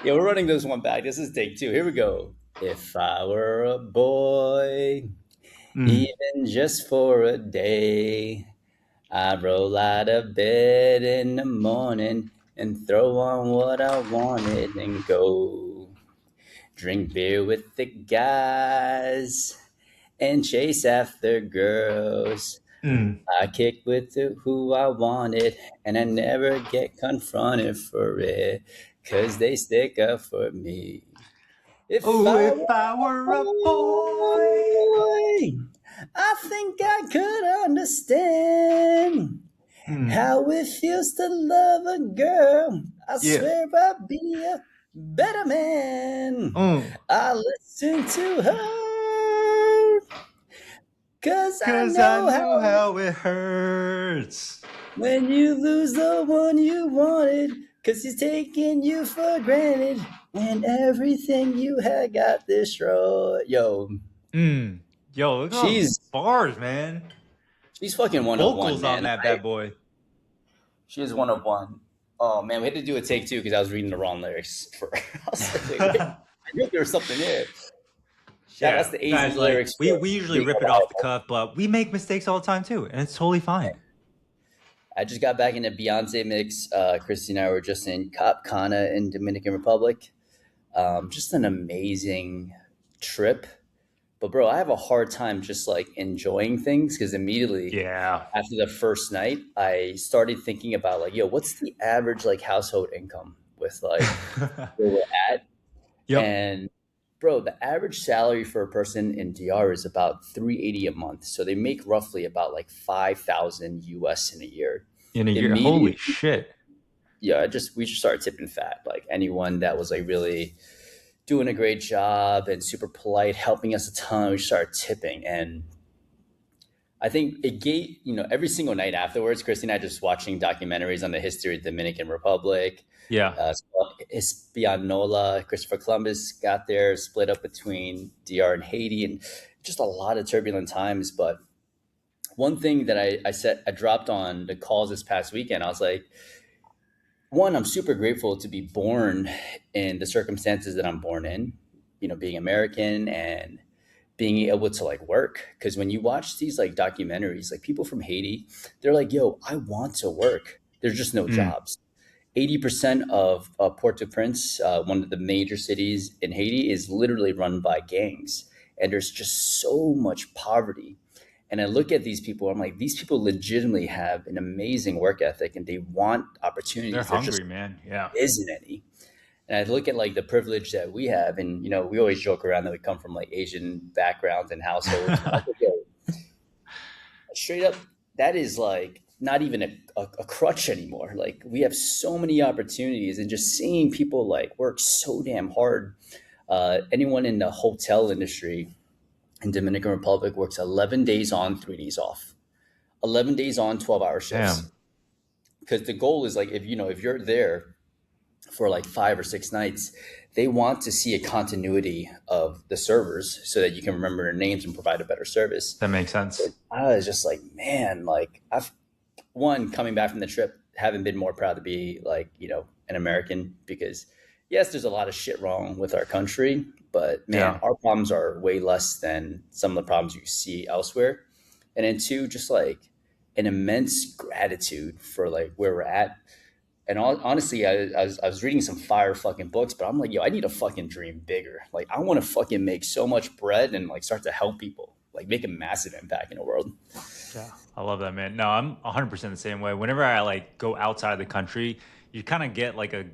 Yeah, we're running this one back. This is take two. Here we go. If I were a boy, Mm. even just for a day, I'd roll out of bed in the morning and throw on what I wanted and go drink beer with the guys and chase after girls. Mm. I kick with who I wanted, and I never get confronted for it, 'cause they stick up for me. If Oh, I if I were a were a boy. boy, I think I could understand Mm. how it feels to love a girl. I Yeah. swear I'd be a better man. Mm. I listen to her, 'cause I Cause I know how know how it hurts. when you lose the one you wanted, 'cause he's taking you for granted, and everything you had got destroyed. Yo, Mm. Yo, look at those she's bars, man. she's fucking one of one, Vocals on man. that bad boy. She is one of one. Oh man, we had to do a take two because I was reading the wrong lyrics. I was like, wait, I knew there was something there. Shout outs Yeah, to AZ's guys, like lyrics we for we usually being rip it off the reliable. cuff, but we make mistakes all the time too, and it's totally fine. I just got back into Beyonce mix. Christy and I were just in Cap Cana in Dominican Republic. Just an amazing trip. But bro, I have a hard time just like enjoying things because immediately Yeah. after the first night, I started thinking about like, yo, what's the average like household income with like where we're at? Yep. And bro, the average salary for a person in DR is about 380 a month. So they make roughly about like 5,000 US in a year. In a year. Holy Immediately, shit. yeah, we just started tipping fat. Like anyone that was like really doing a great job and super polite, helping us a ton, we started tipping. And I think it gave, every single night afterwards, Christy and I just watching documentaries on the history of the Dominican Republic. Yeah. Hispaniola, Christopher Columbus got there, split up between DR and Haiti, and just a lot of turbulent times. But one thing that I said, I dropped on the calls this past weekend, I was like, one, I'm super grateful to be born in the circumstances that I'm born in, being American and being able to like work. Because when you watch these like documentaries, like people from Haiti, they're like, yo, I want to work. There's just no Mm. jobs. 80% of Port-au-Prince, one of the major cities in Haiti, is literally run by gangs. And there's just so much poverty. And I look at these people, I'm like, these people legitimately have an amazing work ethic and they want They're opportunities. There just hungry, man. Yeah. isn't any. And I look at like the privilege that we have, and we always joke around that we come from like Asian backgrounds and households. But I think, yo, straight up, that is like not even a crutch anymore. Like we have so many opportunities, and just seeing people like work so damn hard. Anyone in the hotel industry in Dominican Republic works 11 days on, 3 days off. 11 days on, 12-hour shifts. Damn. Because the goal is like if you're there for like 5 or 6 nights, they want to see a continuity of the servers so that you can remember their names and provide a better service. That makes sense. I was just like, man, like I've one coming back from the trip, haven't been more proud to be like, an American because yes, there's a lot of shit wrong with our country, but man, Yeah. our problems are way less than some of the problems you see elsewhere. And then two, just like an immense gratitude for like where we're at. And honestly, I was reading some fire fucking books, but I'm like, yo, I need to fucking dream bigger. Like, I want to fucking make so much bread and like start to help people, like make a massive impact in the world. Yeah, I love that, man. No, I'm 100% the same way. Whenever I like go outside the country, you kind of get like a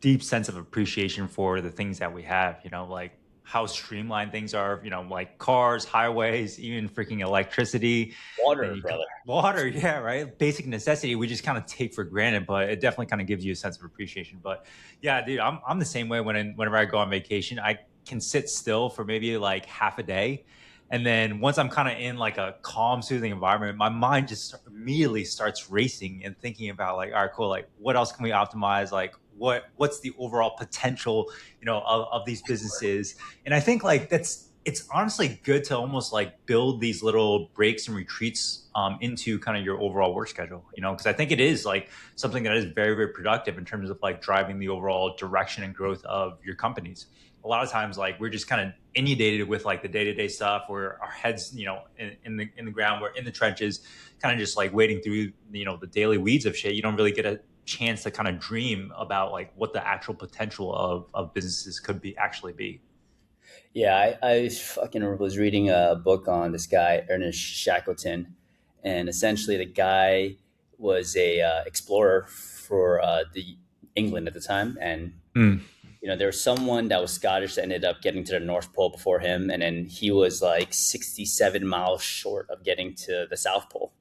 deep sense of appreciation for the things that we have, like how streamlined things are, like cars, highways, even freaking electricity. And Water, you brother. water, yeah, right? Basic necessity we just kind of take for granted, but it definitely kind of gives you a sense of appreciation. But yeah, dude, I'm the same way whenever I go on vacation, I can sit still for maybe like half a day, and then once I'm kind of in like a calm, soothing environment, my mind just immediately starts racing and thinking about like, all right, cool. Like, what else can we optimize? Like, what's the overall potential, of these businesses? And I think like that's it's honestly good to almost like build these little breaks and retreats into kind of your overall work schedule, you know, because I think it is like something that is very, very productive in terms of like driving the overall direction and growth of your companies. A lot of times, like we're just kind of inundated with like the day to day stuff, where our heads, you know, in the ground, we're in the trenches, kind of just like wading through, you know, the daily weeds of shit. You don't really get a chance to kind of dream about like what the actual potential of businesses could be actually be. Yeah, I fucking was reading a book on this guy Ernest Shackleton, and essentially the guy was a explorer for the England at the time, and Mm. there was someone that was Scottish that ended up getting to the North Pole before him, and then he was like 67 miles short of getting to the South Pole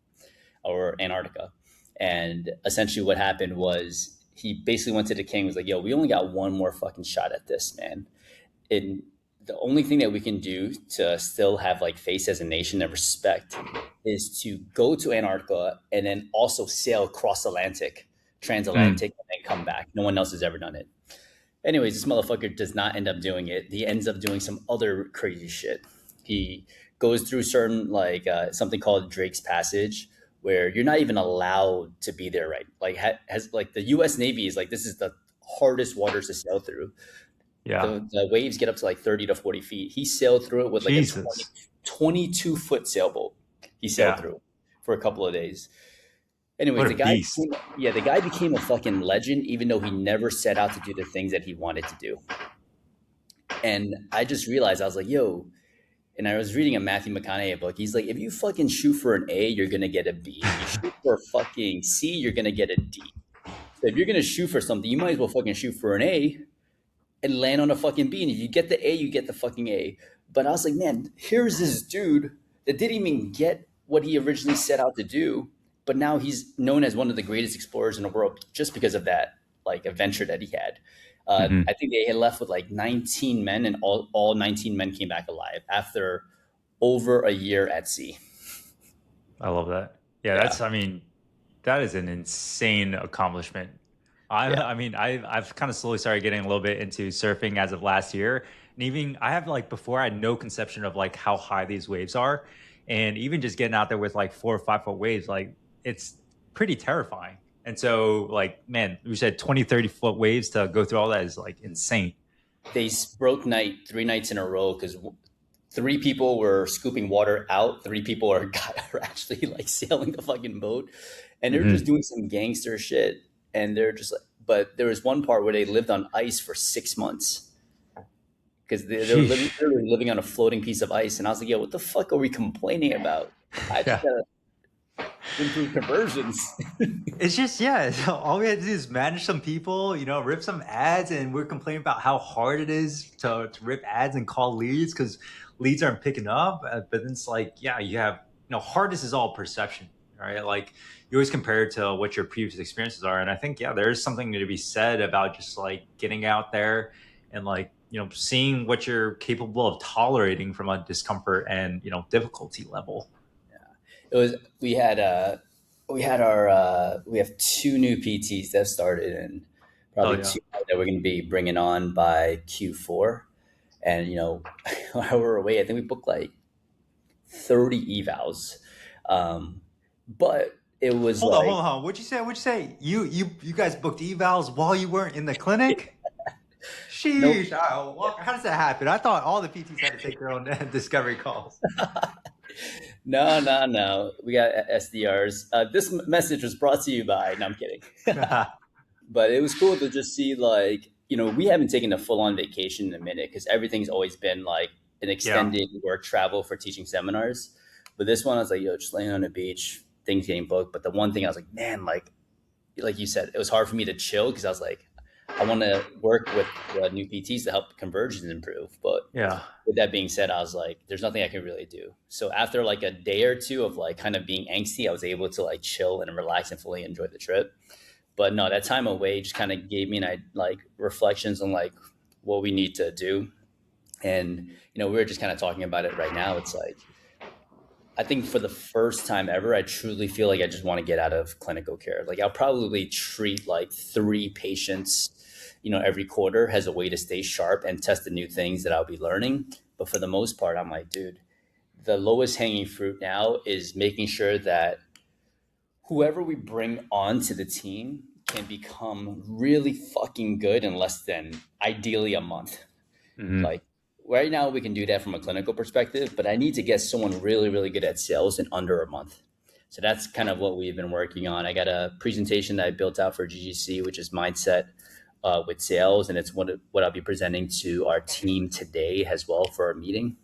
or Antarctica. And essentially, what happened was he basically went to the king, was like, "Yo, we only got one more fucking shot at this, man. And the only thing that we can do to still have like face as a nation and respect is to go to Antarctica and then also sail cross Atlantic, Mm. transatlantic, and then come back. No one else has ever done it." Anyways, this motherfucker does not end up doing it. He ends up doing some other crazy shit. He goes through certain like something called Drake's Passage, where you're not even allowed to be there, right? Like has like the U.S. Navy is like, this is the hardest waters to sail through. Yeah. The waves get up to like 30 to 40 feet. He sailed through it with like a Jesus. 22-foot sailboat. He sailed Yeah. through for a couple of days. Anyways, What a beast. the guy became a fucking legend, even though he never set out to do the things that he wanted to do. And I just realized, I was like, yo, and I was reading a Matthew McConaughey book. He's like, if you fucking shoot for an A, you're gonna get a B. If you shoot for a fucking C, you're gonna get a D. So if you're gonna shoot for something, you might as well fucking shoot for an A and land on a fucking B. And if you get the A, you get the fucking A. But I was like, man, here's this dude that didn't even get what he originally set out to do, but now he's known as one of the greatest explorers in the world just because of that like adventure that he had. Hmm. I think they had left with like 19 men, and all 19 men came back alive after over a year at sea. I love that. Yeah, Yeah, that's, I mean, that is an insane accomplishment. yeah. I've kind of slowly started getting a little bit into surfing as of last year. And even I have like before I had no conception of like how high these waves are. And even just getting out there with like 4 or 5 foot waves, like it's pretty terrifying. And so like, man, you said 20, 30 foot waves to go through all that is like insane. They broke night 3 nights in a row because three people were scooping water out, three people are actually like sailing the fucking boat, and they're just Hmm. doing some gangster shit. And they're just like, but there was one part where they lived on ice for 6 months because they were Sheesh. literally living on a floating piece of ice. And I was like, yo, what the fuck are we complaining about? I just Yeah. gotta improve conversions. It's just, yeah, all we had to do is manage some people, you know, rip some ads, and we're complaining about how hard it is to rip ads and call leads because leads aren't picking up. But then it's like, yeah, you have, you know, hardness is all perception, right? Like you always compare it to what your previous experiences are. And I think, yeah, there's something to be said about just like getting out there and like, you know, seeing what you're capable of tolerating from a discomfort and, you know, difficulty level. It was we have two new PTs that started, and Oh, probably yeah. two more that we're going to be bringing on by Q4. And while we're away, I think we booked like 30 evals. But it was Hold on, hold like, on. What'd you say? What'd you say? You guys booked evals while you weren't in the clinic? nope. Sheesh. How does that happen? I thought all the PTs had to take their own discovery calls. No, no, no. We got SDRs. This message was brought to you by. No, I'm kidding. But it was cool to just see, like, we haven't taken a full on vacation in a minute because everything's always been like an Yeah. extended work travel for teaching seminars. But this one, I was like, yo, just laying on the beach, things getting booked. But the one thing I was like, man, like you said, it was hard for me to chill because I was like, I want to work with the new PTs to help conversions improve. But Yeah. with that being said, I was like, there's nothing I can really do. So after like a day or two of like kind of being angsty, I was able to like chill and relax and fully enjoy the trip. But no, that time away just kind of gave me like reflections on like what we need to do. And we were just kind of talking about it right now. It's like, I think for the first time ever, I truly feel like I just want to get out of clinical care. Like I'll probably treat like three patients every quarter has a way to stay sharp and test the new things that I'll be learning. But for the most part, I'm like, dude, the lowest hanging fruit now is making sure that whoever we bring onto the team can become really fucking good in less than ideally a month. Hmm. Like right now, we can do that from a clinical perspective, but I need to get someone really, really good at sales in under a month. So that's kind of what we've been working on. I got a presentation that I built out for GGC, which is mindset with sales, and it's what I'll be presenting to our team today as well for our meeting.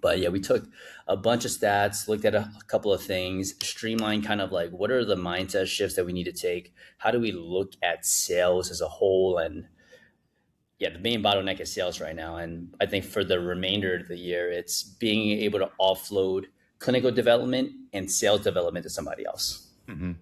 But yeah, we took a bunch of stats, looked at a couple of things, streamlined kind of like what are the mindset shifts that we need to take? How do we look at sales as a whole? And yeah, the main bottleneck is sales right now. And I think for the remainder of the year, it's being able to offload clinical development and sales development to somebody else. Hmm.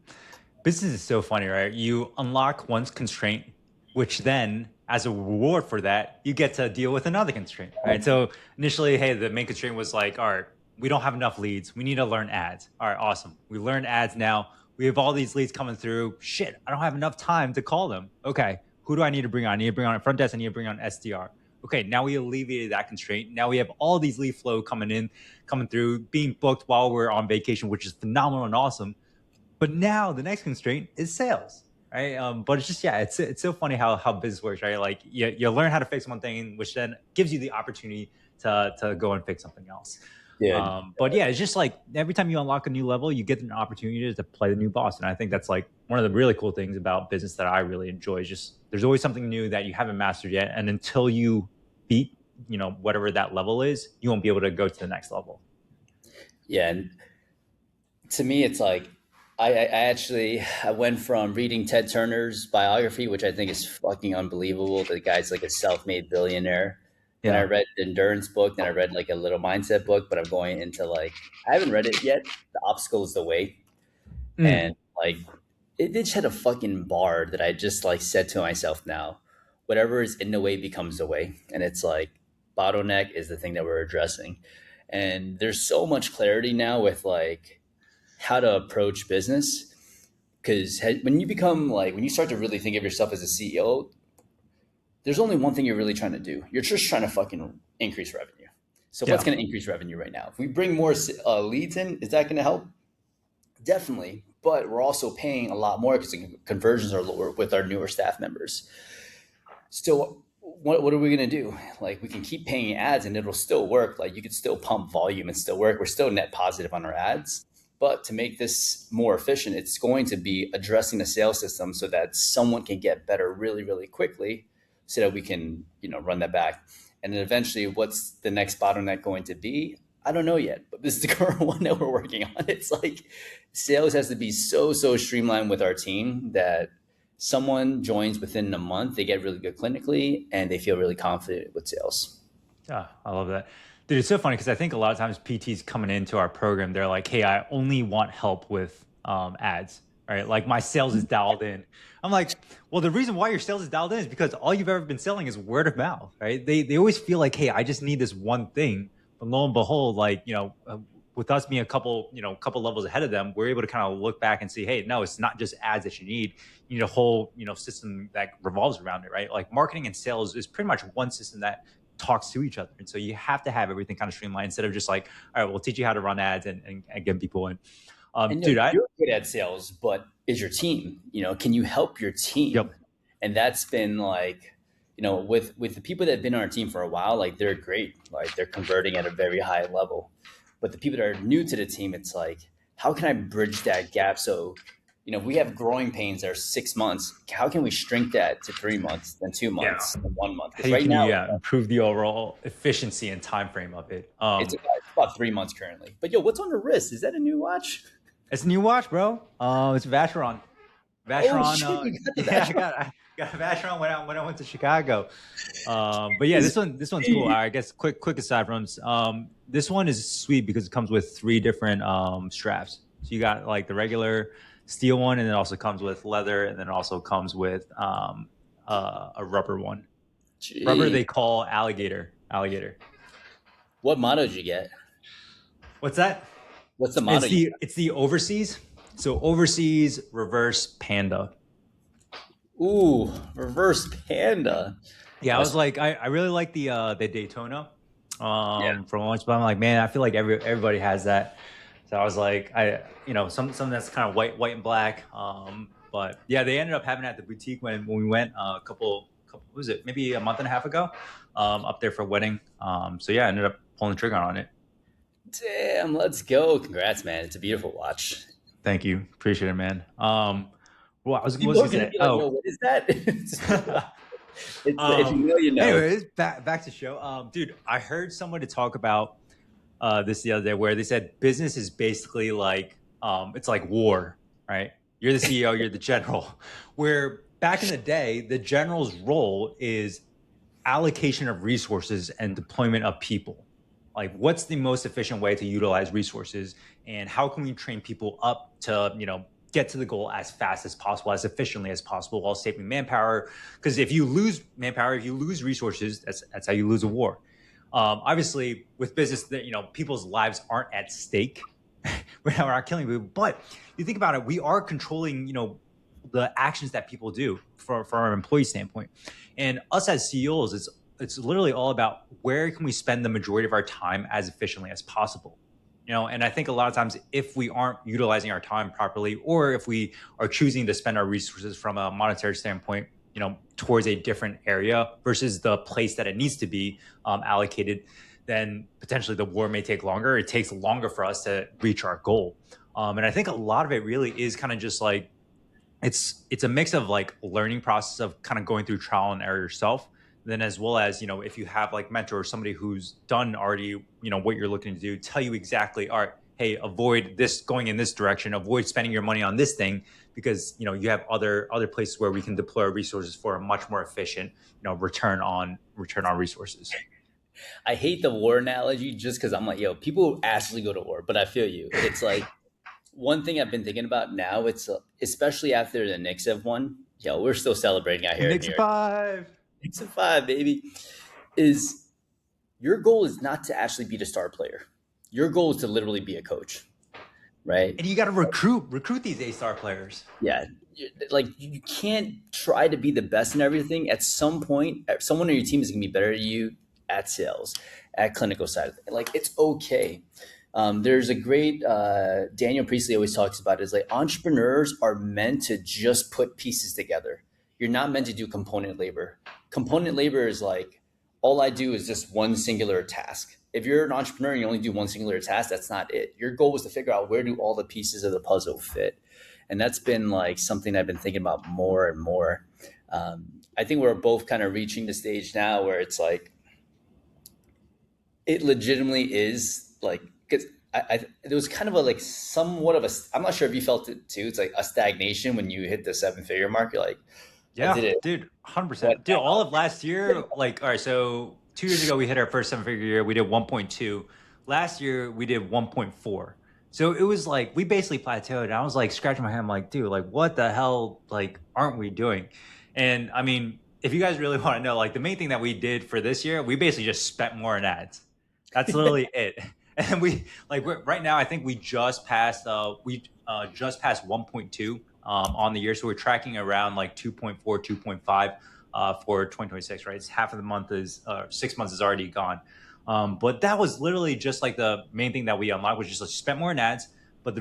Business is so funny, right? You unlock one constraint, which then, as a reward for that, you get to deal with another constraint, right? So initially, hey, the main constraint was like, all right, we don't have enough leads. We need to learn ads. All right, awesome. We learned ads now. We have all these leads coming through. Shit, I don't have enough time to call them. Okay, who do I need to bring on? I need to bring on front desk. I need to bring on SDR. Okay, now we alleviated that constraint. Now we have all these lead flow coming in, coming through, being booked while we're on vacation, which is phenomenal and awesome. But now the next constraint is sales, right? But it's just it's so funny how business works, right? Like you learn how to fix one thing, which then gives you the opportunity to go and fix something else. Yeah. But yeah, it's just like every time you unlock a new level, you get an opportunity to play the new boss, and I think that's like one of the really cool things about business that I really enjoy. Is just there's always something new that you haven't mastered yet, and until you beat whatever that level is, you won't be able to go to the next level. Yeah. And to me, it's like I went from reading Ted Turner's biography, which I think is fucking unbelievable. The guy's like a self-made billionaire. Then I Yeah. read the endurance book. Then I read like a little mindset book. But I'm going into like I haven't read it yet. The obstacle is the way, Mm. and like it just had a fucking bar that I just like said to myself now, whatever is in the way becomes the way, and it's like bottleneck is the thing that we're addressing, and there's so much clarity now with like how to approach business because when you become like when you start to really think of yourself as a CEO, there's only one thing you're really trying to do. You're just trying to fucking increase revenue. So what's Yeah. going to increase revenue right now? If we bring more leads in, is that going to help? Definitely, but we're also paying a lot more because the conversions are lower with our newer staff members. So what are we going to do? Like we can keep paying ads and it'll still work. Like you could still pump volume and still work. We're still net positive on our ads. But to make this more efficient, it's going to be addressing the sales system so that someone can get better really, really quickly so that we can, run that back. And then eventually what's the next bottleneck going to be? I don't know yet, but this is the current one that we're working on. It's like sales has to be so, so streamlined with our team that someone joins within a month, they get really good clinically, and they feel really confident with sales. Yeah, I love that. Dude, it's so funny because I think a lot of times PTs coming into our program, they're like, hey, I only want help with ads, right? Like my sales is dialed in. I'm like, well, the reason why your sales is dialed in is because all you've ever been selling is word of mouth, right? They always feel like, hey, I just need this one thing. But lo and behold, like, with us being a couple levels ahead of them, we're able to kind of look back and see, hey, no, it's not just ads that you need. You need a whole, system that revolves around it, right? Like marketing and sales is pretty much one system that talks to each other. And so you have to have everything kind of streamlined instead of just like, all right, we'll teach you how to run ads and get people in. And Dude, you're good at sales, but is your team? Can you help your team? yep. And that's been like, with the people that have been on our team for a while, like they're great, like they're converting at a very high level. But the people that are new to the team, it's like, how can I bridge that gap? So, if we have growing pains that are 6 months, how can we shrink that to 3 months, then two Yeah. months, then 1 month? How Because right can you now improve the overall efficiency and time frame of it? it's about 3 months currently. But yo, what's on the wrist? Is that a new watch? It's a new watch, bro. It's Vacheron. Oh Vacheron. shit, you got the Yeah, I Vacheron. got a Vacheron when I went to Chicago. But yeah, this one's cool. I guess quick aside from this one is sweet because it comes with three different straps. So you got like the regular steel one, and it also comes with leather, and then it also comes with a rubber one. Rubber Gee. they call alligator. Alligator. What model did you get? What's that? What's the It's model you the got? it's the overseas. So overseas reverse panda. Ooh, reverse panda. Yeah, I That's was like, I really like the Daytona yeah. from launch, but I'm like, man, I feel like everybody has that. So I was like, some that's kind of white and black. But yeah, they ended up having it at the boutique when we went couple what was it, maybe a month and a half ago, up there for a wedding. So yeah, I ended up pulling the trigger on it. Damn, let's go. Congrats, man. It's a beautiful watch. Thank you, appreciate it, man. Well, what was People I are gonna gonna say? be like, Oh. "Yo, what is that?" If you know, you know. Anyways, back to show. Dude, I heard somebody talk about this the other day where they said business is basically like it's like war, right? You're the CEO, you're the general. Where back in the day, the general's role is allocation of resources and deployment of people. Like, what's the most efficient way to utilize resources, and how can we train people up to, get to the goal as fast as possible, as efficiently as possible, while saving manpower? Because if you lose manpower, if you lose resources, that's how you lose a war. Obviously, with business, that people's lives aren't at stake. We're not killing people, but you think about it, we are controlling, the actions that people do for our employee standpoint. And us as CEOs, it's literally all about where can we spend the majority of our time as efficiently as possible. And I think a lot of times if we aren't utilizing our time properly, or if we are choosing to spend our resources from a monetary standpoint, towards a different area versus the place that it needs to be allocated, then potentially the war may take longer. It takes longer for us to reach our goal. And I think a lot of it really is kind of just like it's a mix of like learning process of kind of going through trial and error yourself, then as well as if you have like mentor or somebody who's done already what you're looking to do, tell you exactly, all right, hey, avoid this, going in this direction, avoid spending your money on this thing, because you have other places where we can deploy our resources for a much more efficient return on resources. I hate the war analogy just because I'm like, yo, people actually go to war, but I feel you. It's like one thing I've been thinking about now. It's especially after the Knicks have won. Yo, we're still celebrating out here in New Knicks York. 5. Knicks of five, baby. Is your goal is not to actually be the star player. Your goal is to literally be a coach, right? And you got to recruit these A-star players. Yeah, like you can't try to be the best in everything. At some point, someone on your team is going to be better than you at sales, at clinical side. Like it's okay. There's a great Daniel Priestley always talks about it, is like entrepreneurs are meant to just put pieces together. You're not meant to do component labor. Component labor is like all I do is just one singular task. If you're an entrepreneur and you only do one singular task, that's not it. Your goal is to figure out where do all the pieces of the puzzle fit, and that's been like something I've been thinking about more and more. I think we're both kind of reaching the stage now where it's like it legitimately is like because it was kind of a like somewhat of a, I'm not sure if you felt it too. It's like a stagnation when you hit the seven figure mark. You're like, I Yeah, did it. dude, What 100%. Dude, the all of last year, like, all right, so 2 years ago we hit our first seven-figure year. We did 1.2. Last year we did 1.4. So it was like we basically plateaued. And I was like scratching my head. I'm like, dude, like, what the hell, like, aren't we doing? And I mean, if you guys really want to know, like, the main thing that we did for this year, we basically just spent more in ads. That's literally it. And right now, I think we just passed 1.2 on the year. So we're tracking around like 2.4, 2.5 for 2026, right? It's half of the month is 6 months is already gone. But that was literally just like the main thing that we unlocked, was just like spent more in ads. But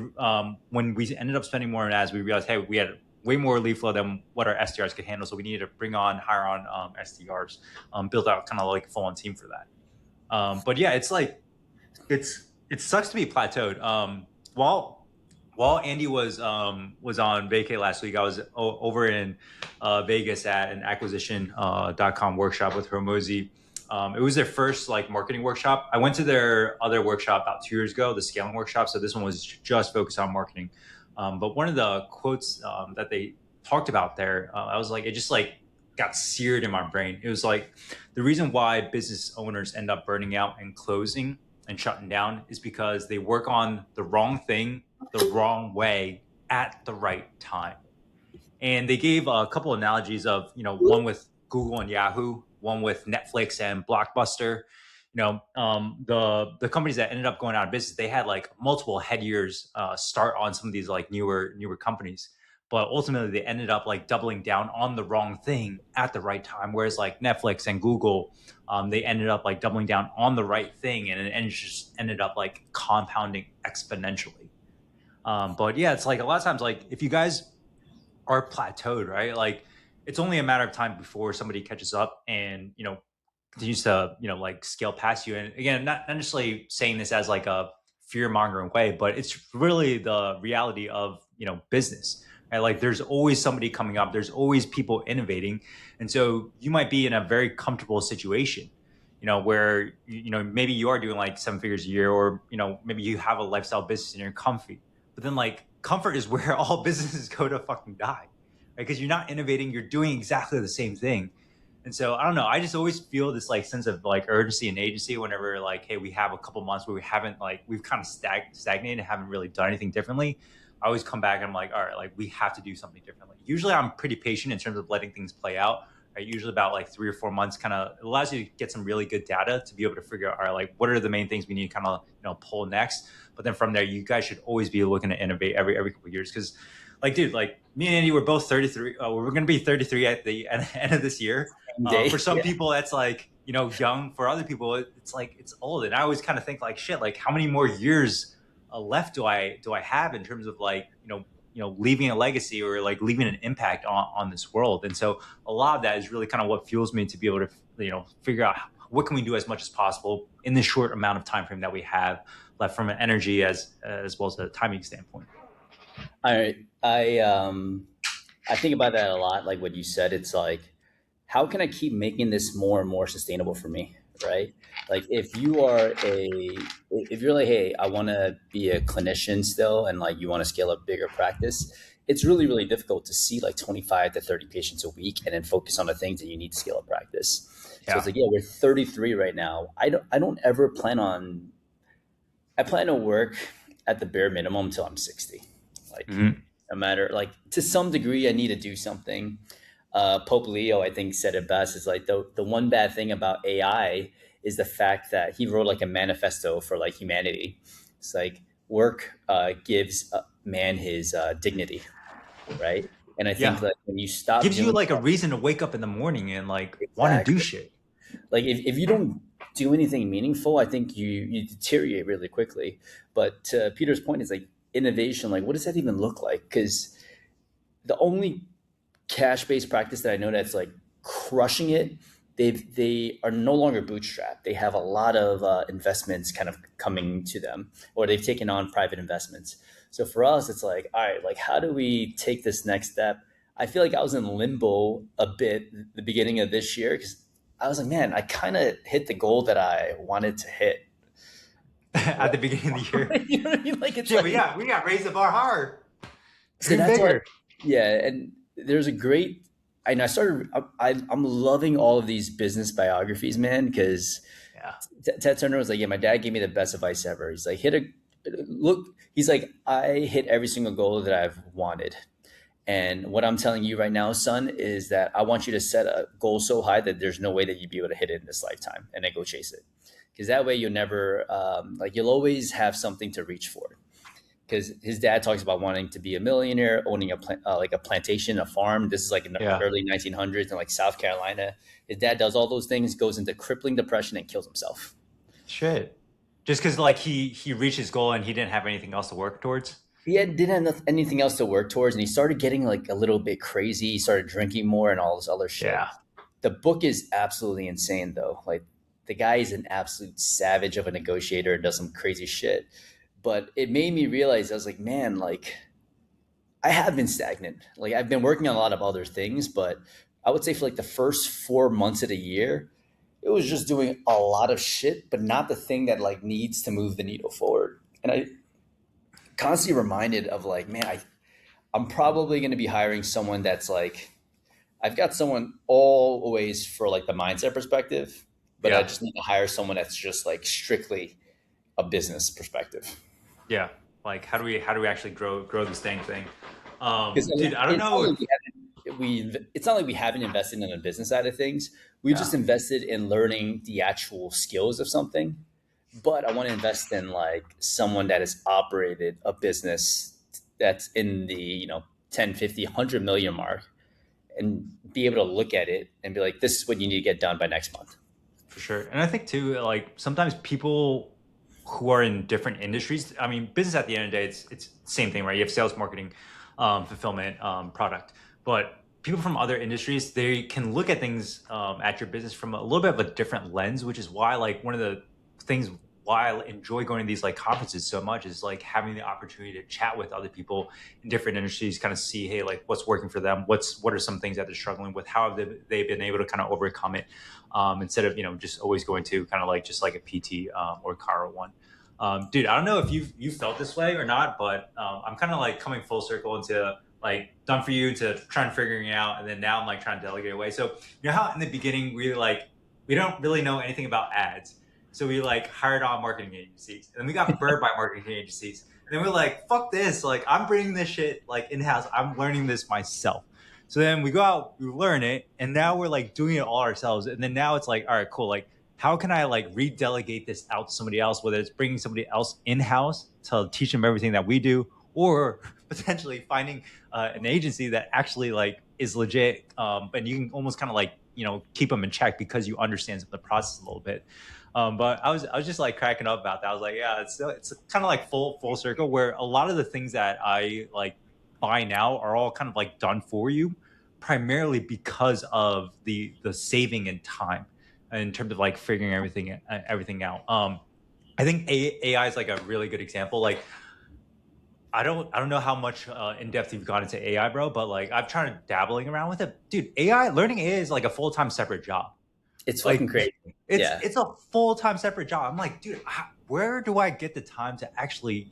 when we ended up spending more in ads, we realized, hey, we had way more lead flow than what our SDRs could handle. So we needed to hire on SDRs, build out kind of like a full on team for that. But yeah, it's like it sucks to be plateaued. While Andy was on vacay last week, I was over in Vegas at an acquisition.com workshop with Hormozi. It was their first like marketing workshop. I went to their other workshop about 2 years ago, the scaling workshop. So this one was just focused on marketing. But one of the quotes that they talked about there, I was like, it just like got seared in my brain. It was like the reason why business owners end up burning out and closing and shutting down is because they work on the wrong thing the wrong way at the right time. And they gave a couple of analogies of, one with Google and Yahoo, one with Netflix and Blockbuster. The companies that ended up going out of business, they had like multiple head years start on some of these like newer companies. but ultimately they ended up like doubling down on the wrong thing at the right time. Whereas like Netflix and Google, they ended up like doubling down on the right thing, and it just ended up like compounding exponentially. But yeah, it's like a lot of times, like if you guys are plateaued, right? Like it's only a matter of time before somebody catches up and continues to like scale past you. And again, not necessarily saying this as like a fear mongering way, but it's really the reality of business. Right? Like there's always somebody coming up. There's always people innovating, and so you might be in a very comfortable situation. Where maybe you are doing like 7 figures a year, or maybe you have a lifestyle business and you're comfy. But then like comfort is where all businesses go to fucking die, right? Because you're not innovating, you're doing exactly the same thing. And so I don't know. I just always feel this like sense of like urgency and agency whenever like, hey, we have a couple months where we haven't like we've kind of stagnated and haven't really done anything differently. I always come back and I'm like, all right, like we have to do something differently. Usually I'm pretty patient in terms of letting things play out. Right? Usually about like 3 or 4 months kind of allows you to get some really good data to be able to figure out, all right, like what are the main things we need to kind of pull next. But then from there, you guys should always be looking to innovate every couple of years. Because like, dude, like me and Andy, we're both 33. We're going to be 33 at the end of this year. Day. For some Yeah. people, that's like, young. For other people, it's like, it's old. And I always kind of think like, shit, like how many more years left do I have in terms of like, leaving a legacy or like leaving an impact on this world. And so a lot of that is really kind of what fuels me to be able to, figure out what can we do as much as possible in the short amount of time frame that we have left from an energy as well as a timing standpoint. I think about that a lot. Like what you said, it's like, how can I keep making this more and more sustainable for me? Right? Like if you're like, hey, I want to be a clinician still, and like you want to scale up bigger practice, it's really, really difficult to see like 25 to 30 patients a week and then focus on the things that you need to scale up practice. So it's Yeah. like, yeah, we're 33 right now. I don't ever plan on, I plan to work at the bare minimum until I'm 60. Like, Mm-hmm. no matter, like, to some degree, I need to do something. Pope Leo, I think, said it best. Is like the one bad thing about AI is the fact that he wrote like a manifesto for like humanity. It's like work gives man his dignity, right? And I think Yeah. like when you stop Gives you doing like a that, reason to wake up in the morning and like want to do exactly, shit. like if you don't do anything meaningful, I think you deteriorate really quickly. But to Peter's point is like innovation. Like, what does that even look like? Because the only cash based practice that I know that's like crushing it, they are no longer bootstrapped. They have a lot of investments kind of coming to them, or they've taken on private investments. So for us, it's like, all right, like how do we take this next step? I feel like I was in limbo a bit the beginning of this year because I was like, man, I kind of hit the goal that I wanted to hit. At the beginning of the year. You know what I mean? Like it's Shit, like we got raised the bar hard. so Dream that's why, bigger. yeah. And there's a great, and I started. I'm loving all of these business biographies, man, because Yeah. Ted Turner was like, yeah, my dad gave me the best advice ever. He's like, hit a look. He's like, I hit every single goal that I've wanted. And what I'm telling you right now, son, is that I want you to set a goal so high that there's no way that you'd be able to hit it in this lifetime, and then go chase it. Because that way you'll never, like, you'll always have something to reach for. Because his dad talks about wanting to be a millionaire, owning like a plantation, a farm. This is like in the Yeah. early 1900s in like South Carolina. His dad does all those things, goes into crippling depression, and kills himself. Shit. Just because like he reached his goal and he didn't have anything else to work towards. Didn't have anything else to work towards, and he started getting like a little bit crazy. He started drinking more and all this other shit. Yeah. The book is absolutely insane, though. Like the guy is an absolute savage of a negotiator and does some crazy shit. But it made me realize I was like, man, like I have been stagnant. Like I've been working on a lot of other things, but I would say for like the first 4 months of the year, it was just doing a lot of shit, but not the thing that like needs to move the needle forward. And I constantly reminded of like, man, I'm probably going to be hiring someone that's like, I've got someone always for like the mindset perspective, but I Yeah. just need to hire someone that's just like strictly a business perspective. Yeah. Like how do we actually grow this dang thing? Because Dude, I don't it's not know. like it's not like we haven't invested in the business side of things. We Yeah. just invested in learning the actual skills of something. But I want to invest in like someone that has operated a business that's in the 10, 50, 100 million mark and be able to look at it and be like, this is what you need to get done by next month. For sure. And I think too, like sometimes people who are in different industries, I mean, business at the end of the day, it's the same thing, right? You have sales, marketing, fulfillment, product. But people from other industries, they can look at things at your business from a little bit of a different lens, which is why like one of the things why I enjoy going to these like conferences so much is like having the opportunity to chat with other people in different industries, kind of see, hey, like what's working for them, what are some things that they're struggling with, how have they been able to kind of overcome it, instead of just always going to kind of like just like a PT or Chiro one. Dude, I don't know if you felt this way or not, but I'm kind of like coming full circle into like done for you to trying to figuring it out, and then now I'm like trying to delegate away. So you know how in the beginning we don't really know anything about ads. So we like hired on marketing agencies, and then we got burned by marketing agencies. And then we're like, fuck this. Like I'm bringing this shit like in-house. I'm learning this myself. So then we go out, we learn it, and now we're like doing it all ourselves. And then now it's like, all right, cool. Like how can I like redelegate this out to somebody else, whether it's bringing somebody else in-house to teach them everything that we do, or potentially finding an agency that actually like is legit, and you can almost kind of like keep them in check because you understand the process a little bit. But I was just like cracking up about that. I was like, yeah, it's kind of like full circle, where a lot of the things that I like buy now are all kind of like done for you, primarily because of the saving in time in terms of like figuring everything out. I think AI is like a really good example. Like I don't know how much in depth you've gone into AI, bro, but like I've tried dabbling around with it, dude. Learning AI is like a full-time separate job. It's fucking Like crazy. Yeah. it's a full-time separate job. I'm like, dude, where do I get the time to actually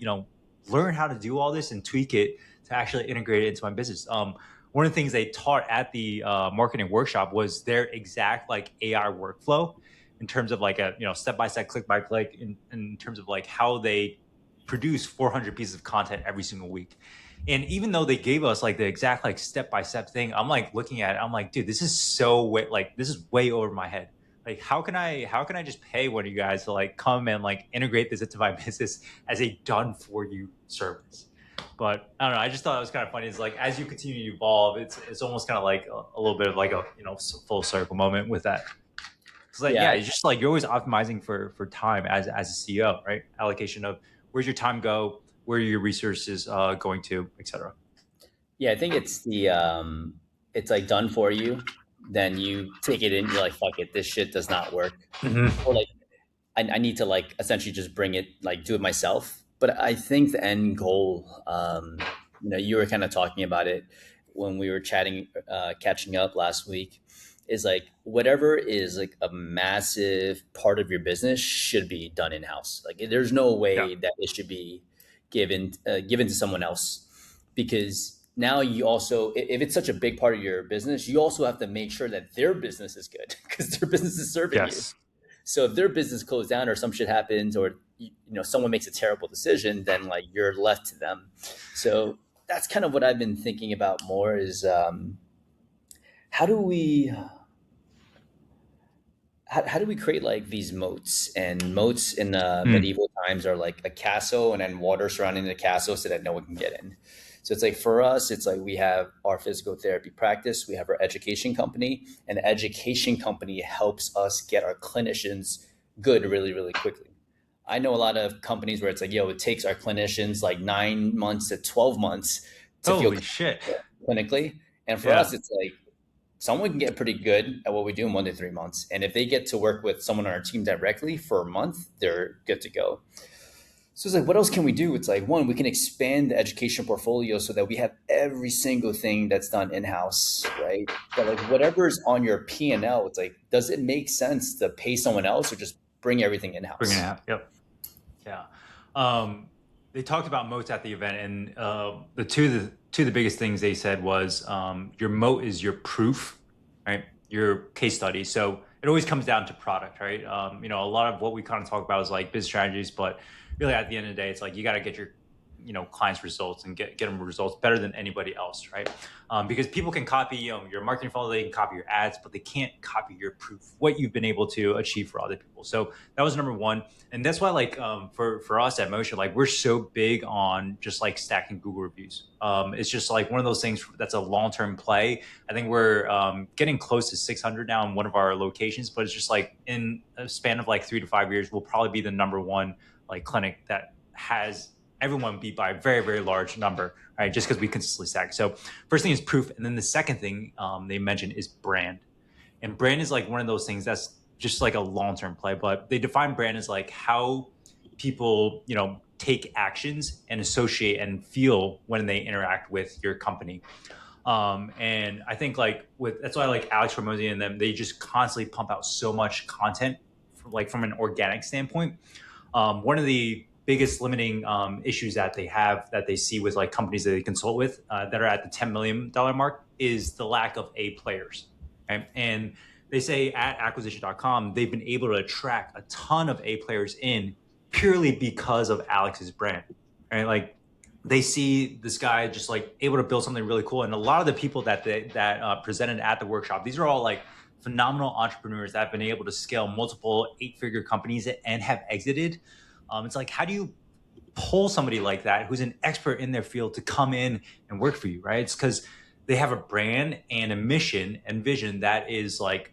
learn how to do all this and tweak it to actually integrate it into my business? One of the things they taught at the marketing workshop was their exact like AI workflow in terms of like a step by step, click by click, in terms of like how they produce 400 pieces of content every single week. And even though they gave us like the exact like step by step thing, I'm like looking at it, I'm like, dude, this is this is way over my head. Like how can I just pay one of you guys to like come and like integrate this into my business as a done for you service? But I don't know, I just thought it was kind of funny. It's like as you continue to evolve, it's almost kind of like a little bit of like a full circle moment with that. It's like, yeah, Yeah. it's just like you're always optimizing for time as a CEO, right? Allocation of where's your time go, where are your resources going to, etc. Yeah. I think it's like done for you. Then you take it in, you're like, fuck it, this shit does not work. Mm-hmm. Or like, I need to like essentially just bring it, like do it myself. But I think the end goal, you were kind of talking about it when we were catching up last week, is like whatever is like a massive part of your business should be done in house. Like there's no Yeah. way that it should be given to someone else, because now you also, if it's such a big part of your business, you also have to make sure that their business is good because their business is serving you. Yes. So if their business closed down or some shit happens, or someone makes a terrible decision, then like you're left to them. So that's kind of what I've been thinking about more is how do we how do we create like these moats? And moats in Mm. medieval times are like a castle and then water surrounding the castle so that no one can get in. So it's like for us, it's like we have our physical therapy practice, we have our education company, and the education company helps us get our clinicians good really, really quickly. I know a lot of companies where it's like, it takes our clinicians like 9 months to 12 months to feel Holy shit. clinically. And for us, Yeah. it's like someone can get pretty good at what we do in 1 to 3 months. And if they get to work with someone on our team directly for a month, they're good to go. So it's like, what else can we do? It's like, one, we can expand the education portfolio so that we have every single thing that's done in-house, right? But like whatever's on your P&L, it's like, does it make sense to pay someone else or just bring everything Bringing it in-house? out. Yep. Yeah. Um, they talked about moats at the event, and the two of the biggest things they said was your moat is your proof, right? Your case study. So it always comes down to product, right? A lot of what we kind of talk about is like business strategies, but really at the end of the day, it's like you got to get your clients results and get them results better than anybody else, right? Because people can copy your marketing funnel, they can copy your ads, but they can't copy your proof, what you've been able to achieve for other people. So that was number one. And that's why for us at Motion, like we're so big on just like stacking Google reviews. It's just like one of those things that's a long-term play. I think we're getting close to 600 now in one of our locations, but it's just like in a span of like 3 to 5 years, we'll probably be the number one like clinic that has everyone beat by a very, very large number, right? Just because we consistently stack. So first thing is proof. And then the second thing they mentioned is brand. And brand is like one of those things that's just like a long-term play, but they define brand as like how people, take actions and associate and feel when they interact with your company. And I think that's why like Alex Hormozi and them, they just constantly pump out so much content from an organic standpoint. One of the biggest limiting issues that they have that they see with like companies that they consult with that are at the $10 million mark is the lack of A players. Right? And they say at acquisition.com, they've been able to attract a ton of A players in purely because of Alex's brand. Right? Like they see this guy just like able to build something really cool. And a lot of the people that presented at the workshop, these are all like phenomenal entrepreneurs that have been able to scale multiple 8-figure companies and have exited. It's like, how do you pull somebody like that who's an expert in their field to come in and work for you, right? It's because they have a brand and a mission and vision that is like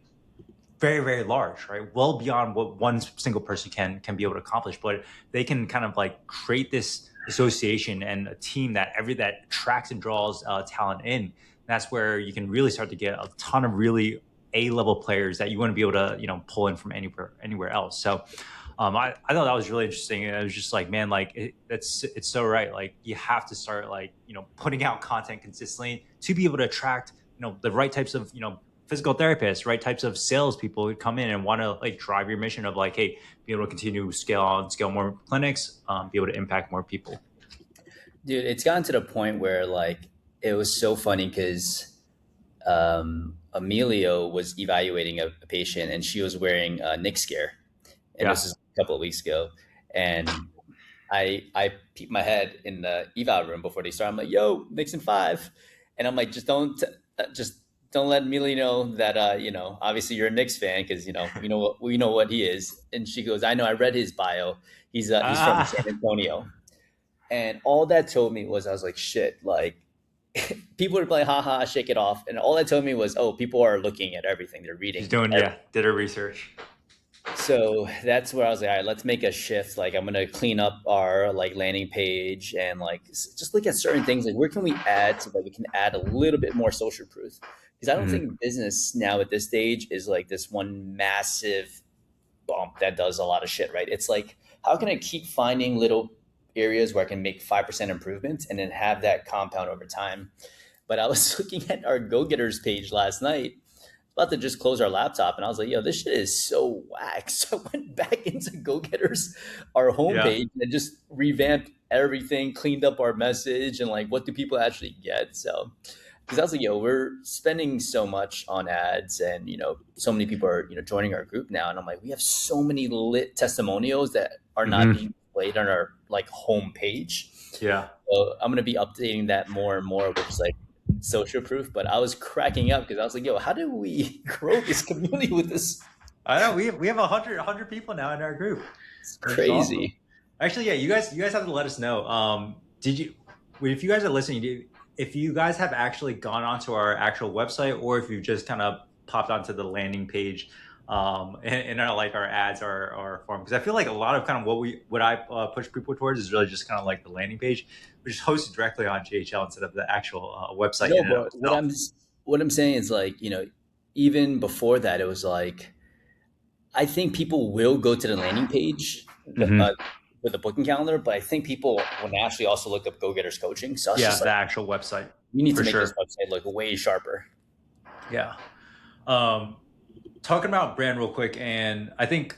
very, very large, right? Well beyond what one single person can be able to accomplish, but they can kind of like create this association and a team that attracts and draws talent in. And that's where you can really start to get a ton of really A-level players that you wouldn't be able to, pull in from anywhere else. So I thought that was really interesting. And I was just like, man, like it's so right. Like you have to start like, putting out content consistently to be able to attract, the right types of, physical therapists, right types of salespeople who come in and want to like drive your mission of like, hey, be able to continue to scale more clinics, be able to impact more people. Dude, it's gotten to the point where like it was so funny because Emilio was evaluating a patient and she was wearing a Nick scare, and Yeah. this is a couple of weeks ago, and I peeked my head in the eval room before they start. I'm like, "Yo, Nixon 5," and I'm like, just don't let Emilio know that obviously you're a Knicks fan because we know what he is." And she goes, "I know. I read his bio. He's from Ah, San Antonio." And all that told me was, I was like, shit, like people are playing haha, shake it off. And all that told me was, oh, people are looking at everything. They're she's reading. doing, yeah, did her research. So that's where I was like, all right, let's make a shift. Like I'm gonna clean up our like landing page and like just look at certain things. Like where can we add so that we can add a little bit more social proof? Because I don't Mhm. think business now at this stage is like this one massive bump that does a lot of shit, right? It's like, how can I keep finding little areas where I can make 5% improvements and then have that compound over time? But I was looking at our Go Getters page last night, about to just close our laptop, and I was like, yo, this shit is so whack. So I went back into Go Getters, our Yeah. homepage, and just revamped everything, cleaned up our message, and like, what do people actually get? So, because I was like, yo, we're spending so much on ads, and so many people are joining our group now, and I'm like, we have so many lit testimonials that are not Hmm. being displayed on our like homepage. Yeah. So I'm gonna be updating that more and more with just like social proof. But I was cracking up because I was like, yo, how do we grow this community with this? I know we have 100 people now in our group, It's which is awesome. crazy. Actually, yeah, you guys have to let us know. Did you, if you guys are listening, if you guys have actually gone onto our actual website, or if you've just kind of popped onto the landing page, and our like our ads, our form, because I feel like a lot of kind of what I push people towards is really just kind of like the landing page, which is hosted directly on GHL instead of the actual website No, in and of but itself. what I'm saying is like even before that, it was like I think people will go to the landing page Hmm. with the booking calendar, but I think people will naturally also look up Go Getters coaching. So I was Yeah, just the like, actual website we need to for make this sure. website look way sharper. Yeah. Um, Talking about brand real quick, and I think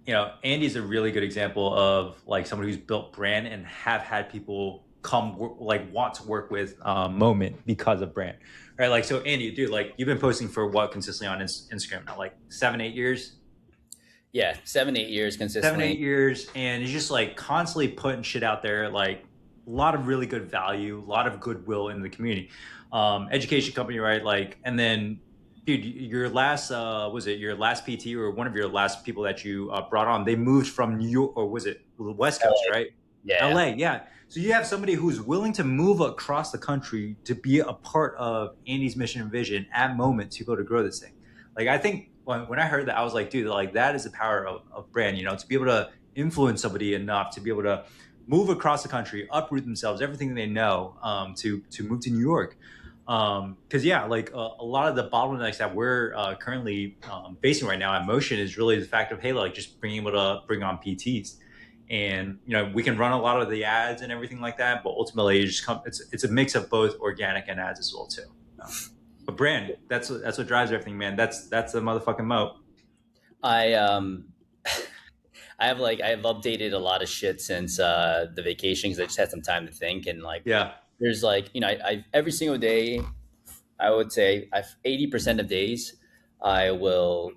Andy's a really good example of like somebody who's built brand and have had people like want to work with Moment because of brand, right? Like, so Andy, dude, like you've been posting for what consistently on Instagram now, like 7, 8 years, Yeah, 7, 8 years seven, eight consistently. years, and he's just like constantly putting shit out there, like a lot of really good value, a lot of goodwill in the community. Education company, right? Like, and then, dude, your last was it your last PT or one of your last people that you brought on? They moved from New York, or was it the West Coast, right? Yeah. LA, yeah. So you have somebody who's willing to move across the country to be a part of Andy's mission and vision at Moment to go to grow this thing. Like, I think when I heard that, I was like, dude, like that is the power of brand, to be able to influence somebody enough to be able to move across the country, uproot themselves, everything they know, to move to New York. Because yeah, like a lot of the bottlenecks that we're currently facing right now at Motion is really the fact of, hey, like just being able to bring on PTs, and we can run a lot of the ads and everything like that, but ultimately it's a mix of both organic and ads as well too. But brand, that's what drives everything, man. That's the motherfucking moat. I I've updated a lot of shit since the vacation because I just had some time to think, and like Yeah. there's like I every single day I would say I've 80% of days I will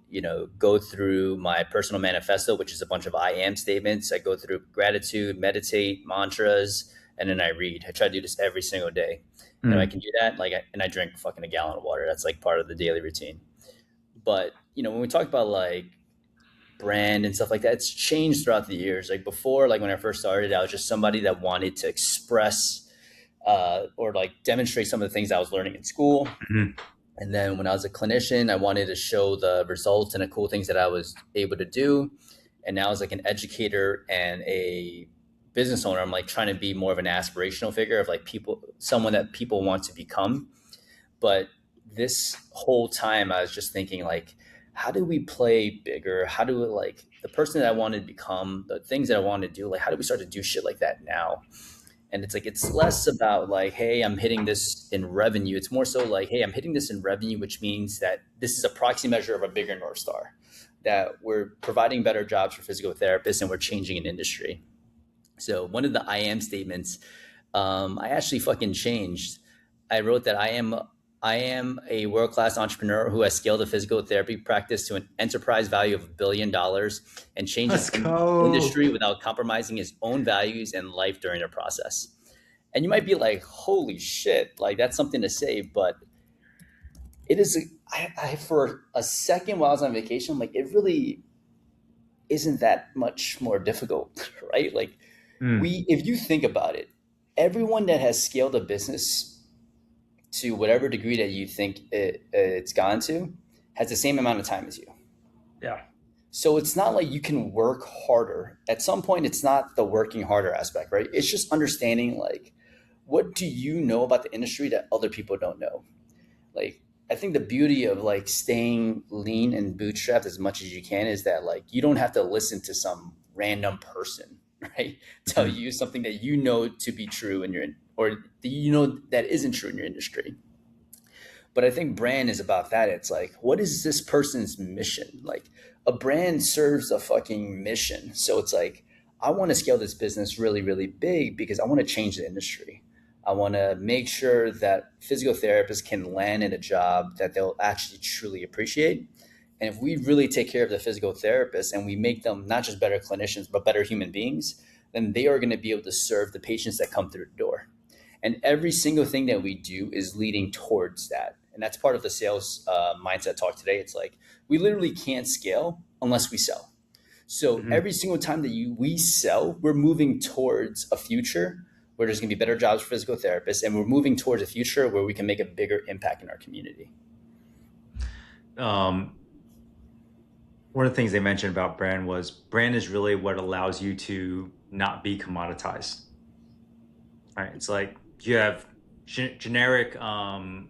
go through my personal manifesto, which is a bunch of I am statements. I go through gratitude, meditate, mantras, and then I read. I try to do this every single day, and if I Mm. can do that, and I drink fucking a gallon of water. That's like part of the daily routine. But when we talk about like brand and stuff like that, it's changed throughout the years. Like before, like when I first started, I was just somebody that wanted to express or like demonstrate some of the things I was learning in school. Mhm. And then when I was a clinician, I wanted to show the results and the cool things that I was able to do. And now as like an educator and a business owner, I'm like trying to be more of an aspirational figure of like someone that people want to become. But this whole time I was just thinking like, how do we play bigger? How do we like the person that I wanted to become, the things that I wanted to do, like how do we start to do shit like that now? And it's like it's less about like, hey, I'm hitting this in revenue. It's more so like, hey, I'm hitting this in revenue, which means that this is a proxy measure of a bigger North Star. That we're providing better jobs for physical therapists and we're changing an industry. So one of the I am statements, I actually fucking changed. I wrote that I am a world class entrepreneur who has scaled a physical therapy practice to an enterprise value of $1 billion and changed Let's its go. industry without compromising his own values and life during the process. And you might be like, "Holy shit!" Like that's something to say, but it is. For a second while I was on vacation, I'm like it really isn't that much more difficult, right? Like Mm. if you think about it, everyone that has scaled a business to whatever degree that you think it's gone to has the same amount of time as you. Yeah. So it's not like you can work harder. At some point, it's not the working harder aspect, right? It's just understanding like, what do you know about the industry that other people don't know? Like, I think the beauty of like staying lean and bootstrapped as much as you can is that like you don't have to listen to some random person, right? Tell Mhm. you something that you know to be true in or that that isn't true in your industry. But I think brand is about that. It's like, what is this person's mission? Like a brand serves a fucking mission. So it's like, I want to scale this business really, really big because I want to change the industry. I want to make sure that physical therapists can land in a job that they'll actually truly appreciate. And if we really take care of the physical therapists and we make them not just better clinicians, but better human beings, then they are going to be able to serve the patients that come through the door. And every single thing that we do is leading towards that. And that's part of the sales mindset talk today. It's like we literally can't scale unless we sell. So Mhm. every single time that we sell, we're moving towards a future where there's going to be better jobs for physical therapists, and we're moving towards a future where we can make a bigger impact in our community. Um, One of the things they mentioned about brand is really what allows you to not be commoditized. Right? It's like you have generic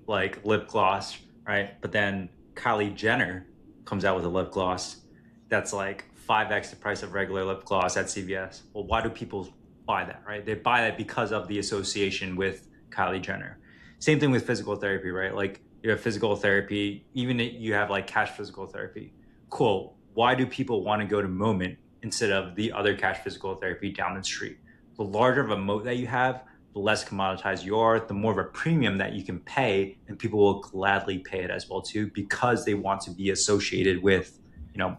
like lip gloss, right? But then Kylie Jenner comes out with a lip gloss that's like 5x the price of regular lip gloss at CVS. Well, why do people buy that, right? They buy that because of the association with Kylie Jenner. Same thing with physical therapy, right? Like you have physical therapy, even if you have like cash physical therapy. Cool. Why do people want to go to Moment instead of the other cash physical therapy down the street? The larger of a moat that you have, the less commoditized you are, the more of a premium that you can pay, and people will gladly pay it as well too because they want to be associated with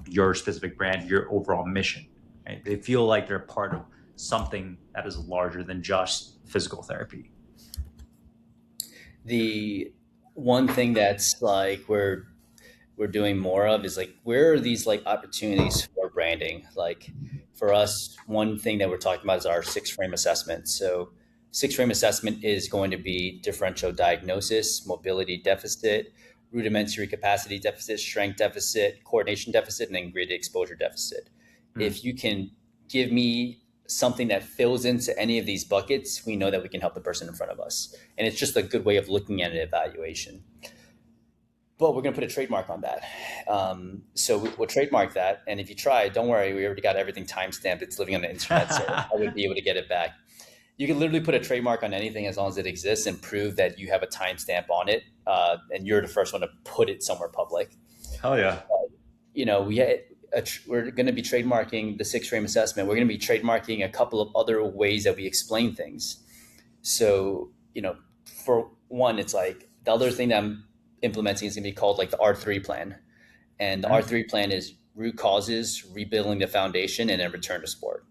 your specific brand, your overall mission. Right? They feel like they're part of something that is larger than just physical therapy. The one thing that's like we're doing more of is like where are these like opportunities for branding? Like for us, one thing that we're talking about is our six frame assessment. So six frame assessment is going to be differential diagnosis, mobility deficit, rudimentary capacity deficit, strength deficit, coordination deficit, and then graded exposure deficit. Mm. If you can give me something that fills into any of these buckets, we know that we can help the person in front of us. And it's just a good way of looking at an evaluation. But we're going to put a trademark on that. So we'll trademark that. And if you try, don't worry, we already got everything timestamped. It's living on the internet, so I would be able to get it back. You can literally put a trademark on anything as long as it exists and prove that you have a timestamp on it, and you're the first one to put it somewhere public. Hell yeah. You know, we're going to be trademarking the six frame assessment. We're going to be trademarking a couple of other ways that we explain things. So, you know, for one, it's like the other thing that I'm implementing is going to be called like the R3 plan. And the Mm. R3 plan is root causes, rebuilding the foundation, and then return to sport.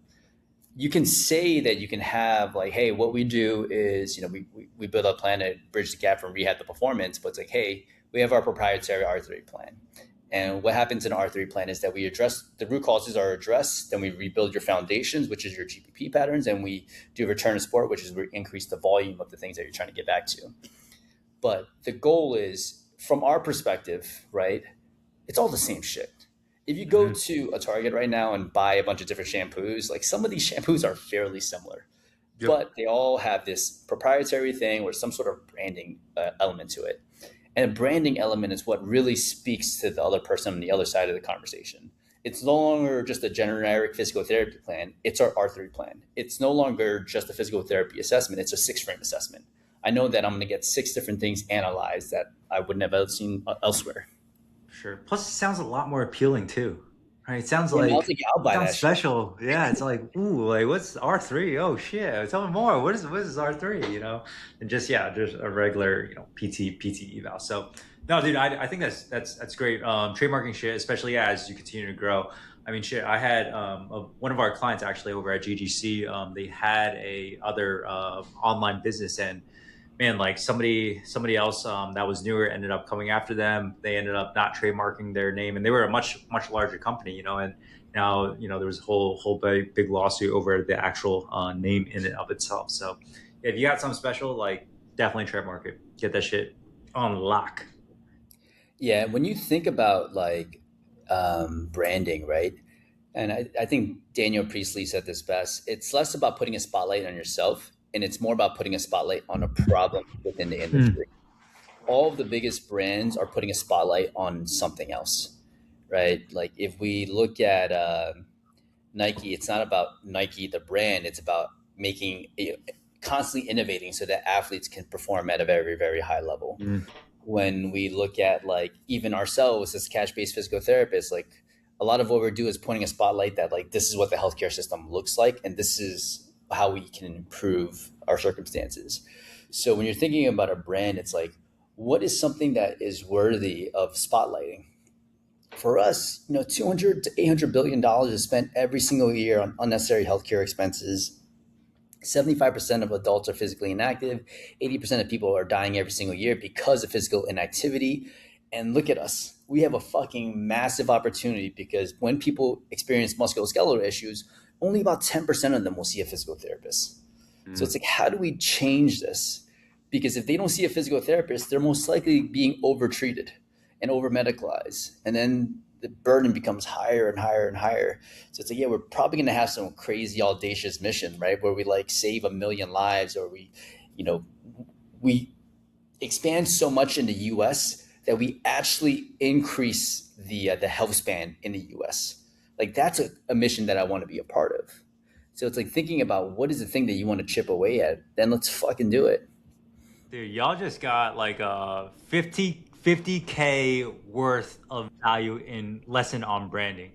You can say that you can have like, hey, what we do is, you know, we build a plan to bridge the gap from rehab to performance, but it's like, hey, we have our proprietary R3 plan. And what happens in R3 plan is that we address the root causes are addressed, then we rebuild your foundations, which is your GPP patterns, and we do return to sport, which is we increase the volume of the things that you're trying to get back to. But the goal is, from our perspective, right? It's all the same shit. If you go Mm-hmm. to a Target right now and buy a bunch of different shampoos, like some of these shampoos are fairly similar, Yep. but they all have this proprietary thing or some sort of branding element to it. And a branding element is what really speaks to the other person on the other side of the conversation. It's no longer just a generic physical therapy plan. It's our R3 plan. It's no longer just a physical therapy assessment. It's a six frame assessment. I know that I'm going to get six different things analyzed that I would never have seen elsewhere. Sure. Plus, it sounds a lot more appealing too. Right? It Yeah, man, I was like, yeah, I'll buy sounds that shit. special. Yeah, it's like, ooh, like what's R3? Oh shit. Tell me more. What is R3? And just yeah, just a regular, PT eval. So no, dude, I think that's great. Trademarking shit, especially as you continue to grow. I mean, shit. I had one of our clients actually over at GGC. They had a other online business, and man, like somebody else that was newer ended up coming after them. They ended up not trademarking their name, and they were a much larger company, and now there was a whole big lawsuit over the actual name in and of itself. So if you got something special, like definitely trademark it. Get that shit on lock. Yeah, when you think about like branding, right? And I think Daniel Priestley said this best. It's less about putting a spotlight on yourself, and it's more about putting a spotlight on a problem within the Mm. industry. All of the biggest brands are putting a spotlight on something else, right? Like if we look at Nike, it's not about Nike the brand; it's about making constantly innovating so that athletes can perform at a very high level. Mm. When we look at like even ourselves as cash-based physical therapists, like a lot of what we do is pointing a spotlight that like this is what the healthcare system looks like and this is how we can improve our circumstances. So when you're thinking about a brand, it's like what is something that is worthy of spotlighting? For us, 200 to 800 billion dollars is spent every single year on unnecessary healthcare expenses. 75% of adults are physically inactive. 80% of people are dying every single year because of physical inactivity. And look at us. We have a fucking massive opportunity because when people experience musculoskeletal issues, only about 10% of them will see a physical therapist. So Mm. it's like, how do we change this? Because if they don't see a physical therapist, they're most likely being overtreated and over medicalized. And then the burden becomes higher and higher and higher. So it's like, yeah, we're probably going to have some crazy audacious mission, right? Where we like save a million lives or you know, we expand so much in the US that we actually increase the health span in the US. Like that's a mission that I want to be a part of. So it's like thinking about what is the thing that you want to chip away at, then let's fucking do it. Dude, y'all just got like a 50K worth of value in lesson on branding.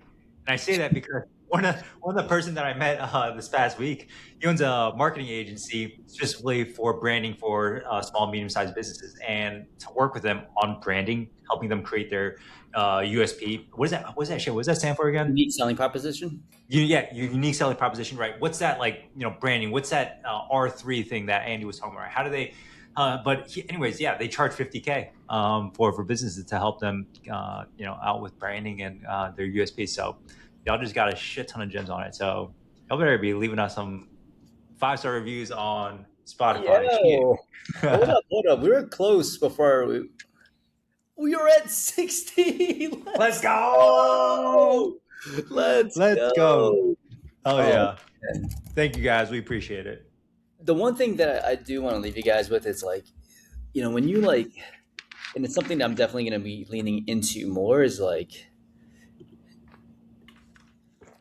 And I say that because one of the person that I met this past week, he owns a marketing agency specifically for branding for small, medium-sized businesses, and to work with them on branding, helping them create their USP. What is that? What is that shit? What does that stand for again? Unique selling proposition. Yeah, your unique selling proposition, right? What's that like? Branding. What's that R3 thing that Andy was talking about? How do they? Anyways, yeah, they charge 50K for businesses to help them, out with branding and their USP. So y'all just got a shit ton of gems on it. So y'all better be leaving us some 5-star reviews on Spotify. Shit. Yo, hold up. We were close before we were at 60. Let's Let's go. go. Let's Let's go. go. Oh Oh, yeah. man. Thank you guys. We appreciate it. The one thing that I do want to leave you guys with is like, when you like, and it's something that I'm definitely going to be leaning into more is like,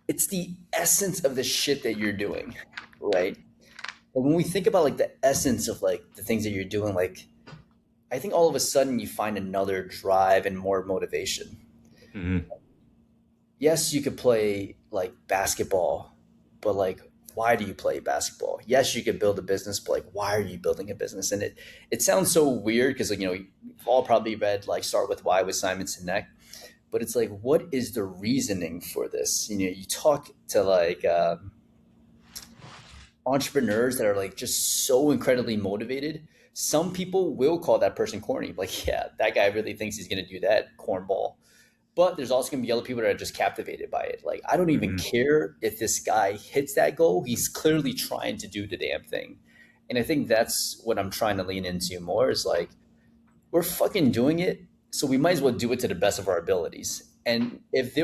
it's the essence of the shit that you're doing, right? And when we think about like the essence of like the things that you're doing, like, I think all of a sudden you find another drive and more motivation. Mm-hmm. Yes, you could play like basketball, but like, why do you play basketball? Yes, you could build a business, but like, why are you building a business? And it sounds so weird because like we've all probably read like Start with Why with Simon Sinek, but it's like, what is the reasoning for this? You talk to like entrepreneurs that are like just so incredibly motivated. Some people will call that person corny, like, yeah, that guy really thinks he's going to do that cornball. But there's also going to be other people that are just captivated by it. Like, I don't even Mm-hmm. care if this guy hits that goal. He's clearly trying to do the damn thing. And I think that's what I'm trying to lean into more is like, we're fucking doing it. So we might as well do it to the best of our abilities. And if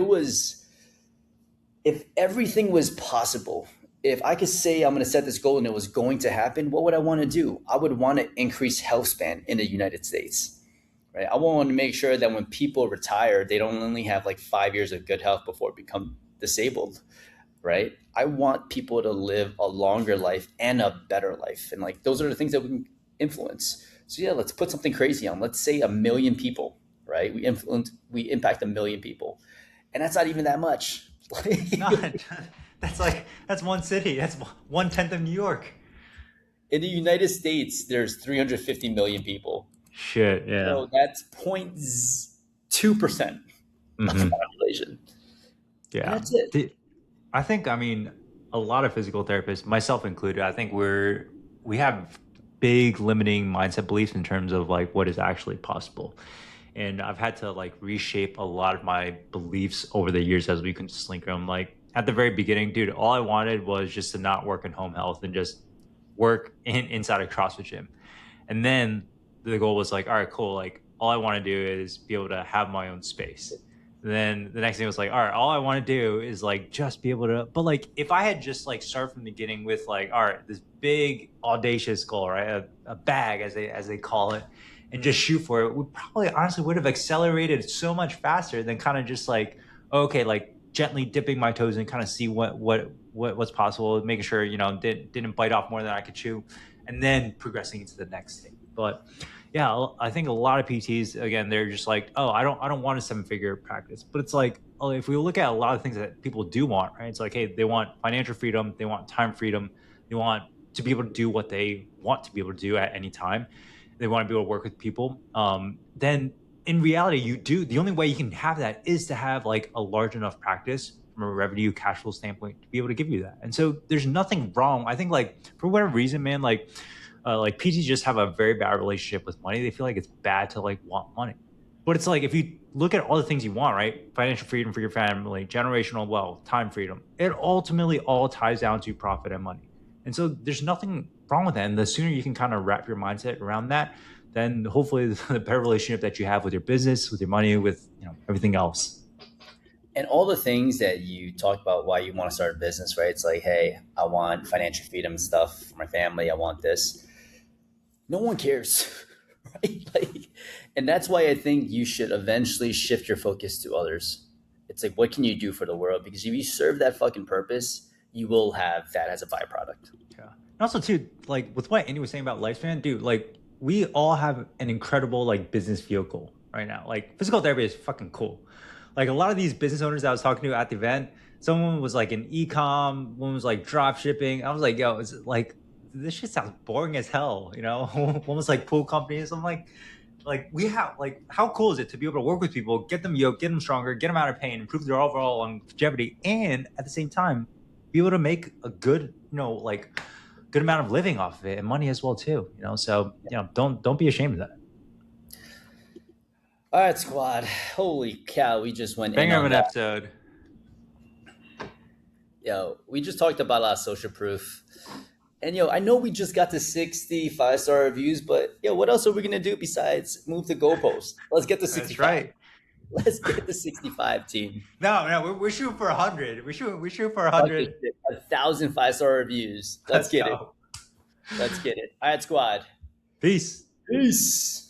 everything was possible, if I could say I'm going to set this goal and it was going to happen, what would I want to do? I would want to increase health span in the United States, right? I want to make sure that when people retire, they don't only have like 5 years of good health before become disabled, right? I want people to live a longer life and a better life. And like, those are the things that we can influence. So yeah, let's put something crazy on. Let's say 1 million people, right? We impact 1 million people. And that's not even that much. Not. That's one city. That's 1/10 of New York. In the United States, there's 350 million people. Shit. Yeah. So that's 0.2% of the Mm-hmm. population. And Yeah. that's it. I think, I mean, a lot of physical therapists, myself included, I think we have big limiting mindset beliefs in terms of like what is actually possible. And I've had to like reshape a lot of my beliefs over the years as we can slink them. Like at the very beginning, dude, all I wanted was just to not work in home health and just work inside a CrossFit gym. And then the goal was like, all right, cool. Like all I want to do is be able to have my own space. Then the next thing was like, all right, all I want to do is like just be able to. But like, if I had just like started from the beginning with like, all right, this big audacious goal, right, a bag as they call it, and just shoot for it, we probably honestly would have accelerated so much faster than kind of just like, okay, like gently dipping my toes and kind of see what's possible, making sure didn't bite off more than I could chew, and then progressing into the next thing. But yeah, I think a lot of PTs again, they're just like, oh, I don't want a 7-figure practice, but it's like, oh, if we look at a lot of things that people do want, right? It's like, hey, they want financial freedom, they want time freedom, they want to be able to do what they want to be able to do at any time. They want to be able to work with people. Then in reality, you do. The only way you can have that is to have like a large enough practice from a revenue cash flow standpoint to be able to give you that. And so there's nothing wrong. I think like for whatever reason, man, like PTs just have a very bad relationship with money. They feel like it's bad to like want money. But it's like if you look at all the things you want, right? Financial freedom for your family, generational wealth, time freedom. It ultimately all ties down to profit and money. And so there's nothing wrong with that. And the sooner you can kind of wrap your mindset around that, then hopefully the better relationship that you have with your business, with your money, with everything else. And all the things that you talk about why you want to start a business, right? It's like, hey, I want financial freedom and stuff for my family. I want this. No one cares, right? Like, and that's why I think you should eventually shift your focus to others. It's like, what can you do for the world? Because if you serve that fucking purpose, you will have that as a byproduct. Yeah. And also too, like with what Andy was saying about lifespan, dude, like we all have an incredible like business vehicle right now. Like physical therapy is fucking cool. Like a lot of these business owners that I was talking to at the event, Someone was like in ecom, one was like drop shipping. I was like, yo, it's like this shit sounds boring as hell, you know? One was like pool companies. I'm like we have like how cool is it to be able to work with people, get them yoked, get them stronger, get them out of pain, improve their overall longevity, and at the same time be able to make a good, like good amount of living off of it and money as well too, So don't be ashamed of that. All right, squad. Holy cow, we just went in Banger of on an that. episode. Yo, we just talked about a lot of social proof. And yo, I know we just got to 60 5-star reviews, but yo, what else are we gonna do besides move the goalpost? Let's get to That's 65. right. Let's get to 65, team. No, we're shooting for 100. We shoot for Fuck this 100. shit. 1,000 5-star reviews. Let's Let's get it. go. Let's get it. All right, squad. Peace. Peace.